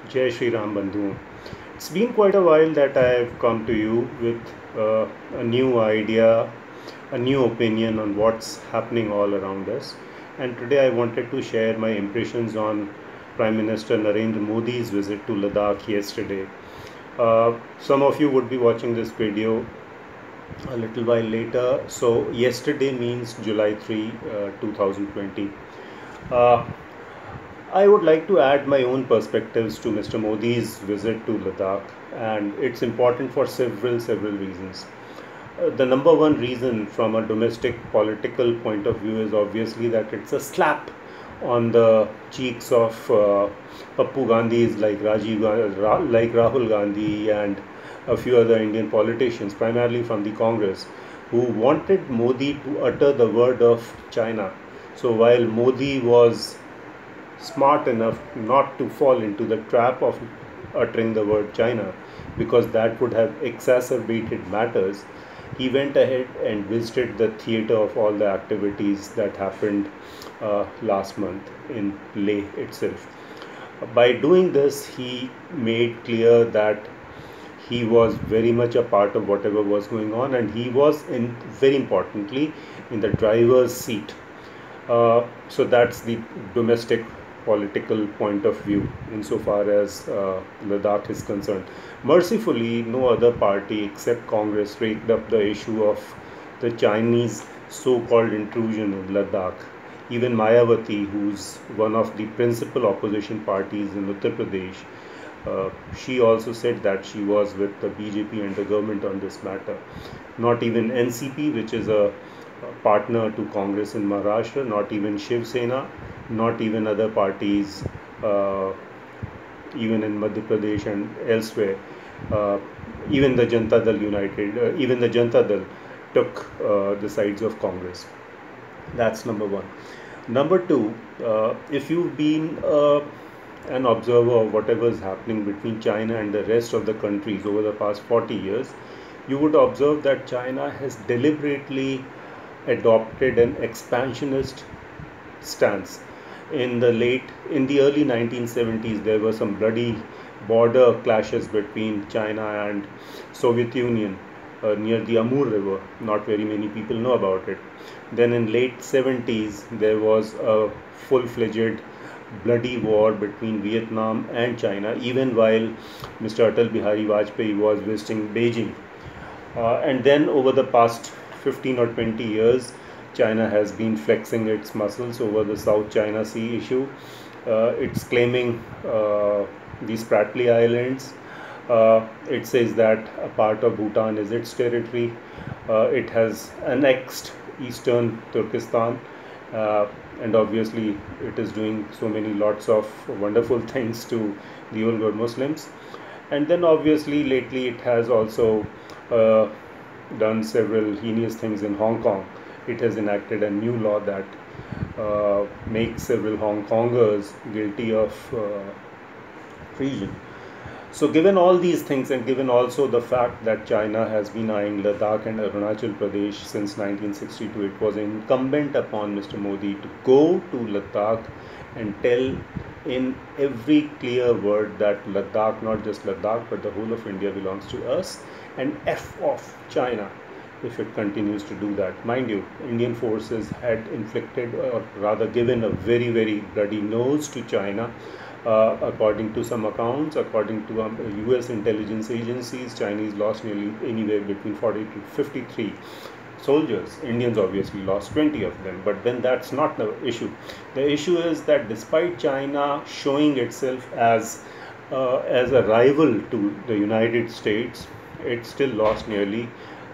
Jai Shri Ram Bandhu. It's been quite a while that I've come to you with a new idea, a new opinion on what's happening all around us. And today I wanted to share my impressions on Prime Minister Narendra Modi's visit to Ladakh yesterday. Some of you would be watching this video a little while later. So, yesterday means July 3, 2020. Uh, I would like to add my own perspectives to Mr. Modi's visit to Ladakh, and it's important for several reasons. The number one reason from a domestic political point of view is obviously that it's a slap on the cheeks of Pappu Gandhis like like Rahul Gandhi and a few other Indian politicians, primarily from the Congress, who wanted Modi to utter the word of China. So while Modi was smart enough not to fall into the trap of uttering the word China, because that would have exacerbated matters, he went ahead and visited the theater of all the activities that happened last month in Leh itself. By doing this, he made clear that he was very much a part of whatever was going on, and he was, in very importantly, in the driver's seat. So that's the domestic political point of view insofar as Ladakh is concerned. Mercifully, no other party except Congress raked up the issue of the Chinese so-called intrusion in Ladakh. Even Mayawati, who's one of the principal opposition parties in Uttar Pradesh, she also said that she was with the BJP and the government on this matter. Not even NCP, which is a partner to Congress in Maharashtra, not even Shiv Sena, not even other parties, even in Madhya Pradesh and elsewhere. Uh, even the Janata Dal United, even the Janata Dal took the sides of Congress. That's number one. Number two, if you've been an observer of whatever is happening between China and the rest of the countries over the past 40 years, you would observe that China has deliberately adopted an expansionist stance. In the early 1970s, there were some bloody border clashes between China and Soviet Union near the Amur River. Not very many people know about it. Then in late 70s, there was a full-fledged bloody war between Vietnam and China, even while Mr. Atal Bihari Vajpayee was visiting Beijing. And then over the past 15 or 20 years, China has been flexing its muscles over the South China Sea issue. It's claiming the Spratly Islands. It says that a part of Bhutan is its territory. It has annexed eastern Turkestan. And obviously, it is doing so many lots of wonderful things to the Uyghur Muslims. And then obviously lately it has also uh, done several heinous things in Hong Kong. It has enacted a new law that makes several Hong Kongers guilty of treason. So, given all these things, and given also the fact that China has been eyeing Ladakh and Arunachal Pradesh since 1962, it was incumbent upon Mr. Modi to go to Ladakh and tell in every clear word that Ladakh, not just Ladakh, but the whole of India belongs to us, and F off China if it continues to do that. Mind you, Indian forces had inflicted, or rather given, a very bloody nose to China. According to some accounts, according to US intelligence agencies, Chinese lost nearly anywhere between 40 to 53 soldiers. Indians obviously lost 20 of them, but then that's not the issue. The issue is that despite China showing itself as a rival to the United States, it still lost nearly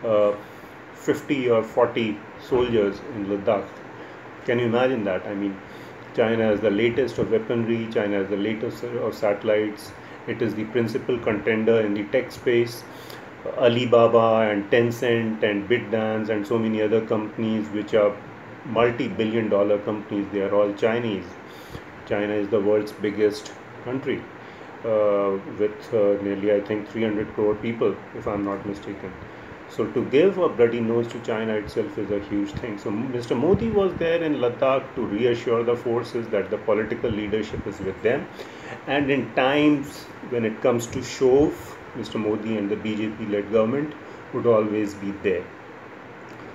uh, 50 or 40 soldiers in Ladakh. Can you imagine that? I mean, China has the latest of weaponry, China has the latest of satellites, it is the principal contender in the tech space. Alibaba and Tencent and BitDance and so many other companies which are multi-billion dollar companies, they are all Chinese. China is the world's biggest country with nearly, I think, 300 crore people, if I'm not mistaken. So to give a bloody nose to China itself is a huge thing. So Mr. Modi was there in Ladakh to reassure the forces that the political leadership is with them. And in times when it comes to shove, Mr. Modi and the BJP-led government would always be there.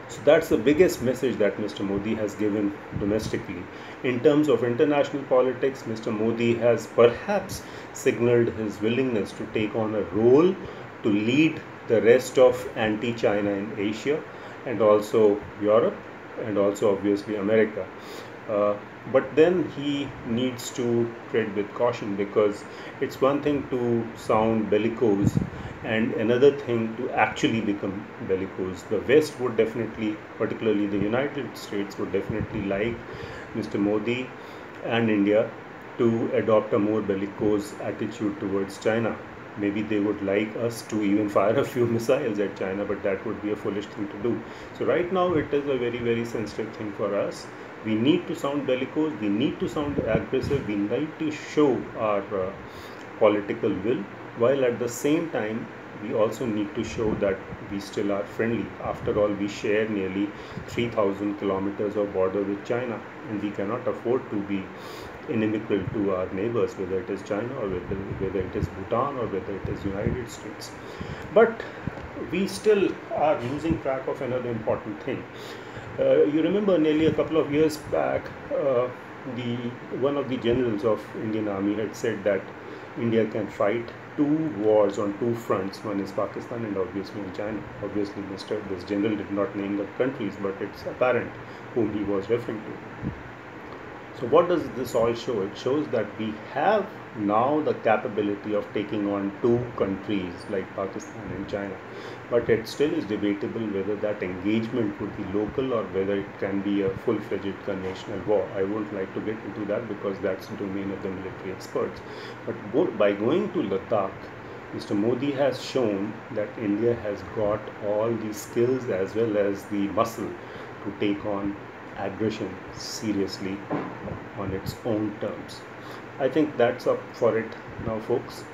So that's the biggest message that Mr. Modi has given domestically. In terms of international politics, Mr. Modi has perhaps signaled his willingness to take on a role to lead the rest of anti-China in Asia and also Europe and also obviously America. But then he needs to tread with caution, because it's one thing to sound bellicose and another thing to actually become bellicose. The West would definitely, particularly the United States, would definitely like Mr. Modi and India to adopt a more bellicose attitude towards China. Maybe they would like us to even fire a few missiles at China, but that would be a foolish thing to do. So right now it is a very, very sensitive thing for us. We need to sound bellicose, we need to sound aggressive, we need to show our political will, while at the same time we also need to show that we still are friendly. After all, we share nearly 3,000 kilometers of border with China, and we cannot afford to be inimical to our neighbors, whether it is China or whether it is Bhutan or whether it is United States. But we still are losing track of another important thing. You remember nearly a couple of years back, the one of the generals of Indian Army had said that India can fight two wars on two fronts. One is Pakistan and obviously in China. Obviously, this general did not name the countries, but it's apparent whom he was referring to. So what does this all show? It shows that we have now the capability of taking on two countries like Pakistan and China. But it still is debatable whether that engagement would be local or whether it can be a full-fledged conventional war. I won't like to get into that because that's the domain of the military experts. But by going to Ladakh, Mr. Modi has shown that India has got all the skills as well as the muscle to take on aggression seriously on its own terms. I think that's up for it now, folks.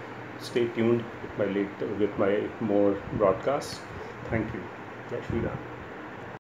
Stay tuned with my more broadcasts. Thank you. Jai Shri Ram.